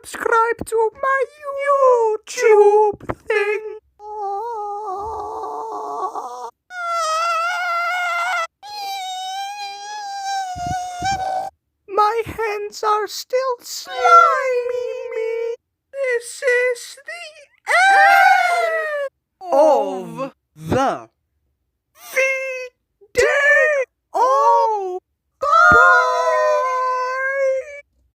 subscribe to my YouTube thing. My hands are still slimy. This is the end of the video. Bye.